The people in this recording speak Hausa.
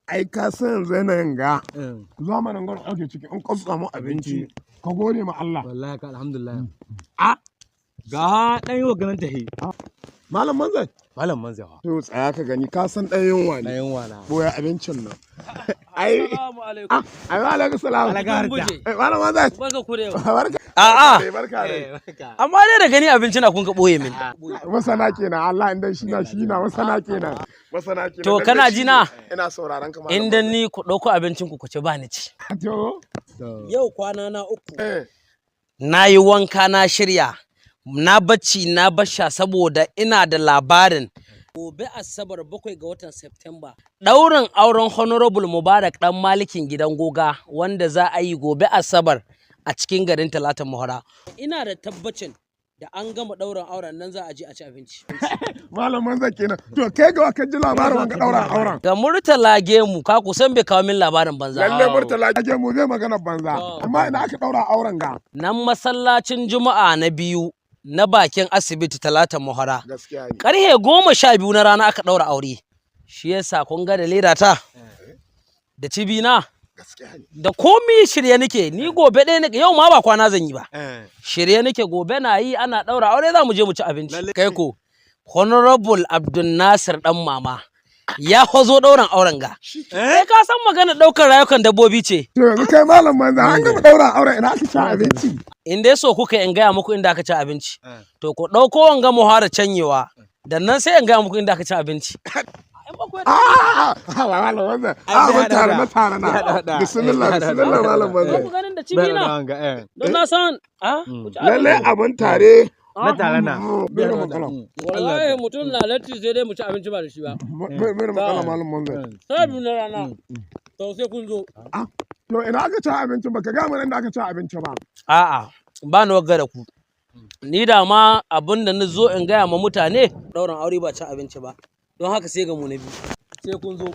ai ka san yanzu yanayin ga zamanin gwada ake ciki in ka samu abinci ka gode ma Allah. Wallahi ka alhamdulillah. A ga dan yau ganin tahi. Malam Manzai. Malam Manzai fa. To tsaya ka gani ka san dan yunwa ne. Dan yunwa na. Boya abincin nan. Ai assalamu alaikum. Ai wa alaikum salam. Malam Manzai. Barka ku da yau. Barka. A'a. Barka dai. Amma dai da gani abinci na kun ka boye min. Masana kenan Allah inda shi na masana kenan. Masana kenan. To kana ji na? Ina sauraron ka malam. Inda ni ku dauko abincin ku ci ba ni ci. To. Yau kwana na uku. Na yi wanka na shirya. Na bacci na basha saboda ina da labarin gobe Asabar 7 ga watan September ɗaurin auren Honorable Mubarak dan malikin gidan goga wanda za a yi gobe Asabar a cikin garin Talatan Mahara. Ina da tabbacin da an gama ɗaurin auren nan za a je a ci abinci. Malam Manzai kenan. To kai ga ka ji labarin wanga ɗaurin auren. Ga Murtala Gemu ka kusan bai kawo min labarin banza. Lalle Murtala Gemu zai magana banza. Amma ina aka ɗaura auren ga. Nan masallacin Juma'a na biyu na bakin asibiti Talatan Mahara. Gaskiya ne. Karhe 12 na rana aka ɗaura aure. Shi yasa kun ga da leda ta da cibina da komi shirye nake ni gobe ɗaya nake yau ma ba kwana zan yi ba. Shirye nake gobe na yi ana ɗaura aure za mu je mu ci abinci. Kai ko Honorable Abdul Nasir dan mama ya hozo ɗauran auren ga. Kai ka san magana ɗaukar rayukan dabbobi ce. To yanzu kai Malam Manzai an gama ɗaura auren ina aka ci abinci. In dai so kuka in gaya muku inda aka ci abinci. To ku ɗauko wanga mu fara canyewa. Da nan sai in gaya muku inda aka ci abinci. Malam Manzai. Mun tare na. Bismillah Malam Manzai. Ku ganin da cibina. Don na san lalle abun tare. Na tare na. Wallahi mutum na latti sai dai mu ci abinci ba da shi ba. Bai makala Malam Manzai. Sai biyu na rana. To sai kun zo. To ina aka ci abincin baka ga mun inda aka ci abinci ba. A'a ba ni wagga da ku. Ni da ma abin da na zo in gaya ma mutane ɗaurin aure ba ci abinci ba. Don haka sai ga mu na biyu. Sai kun zo.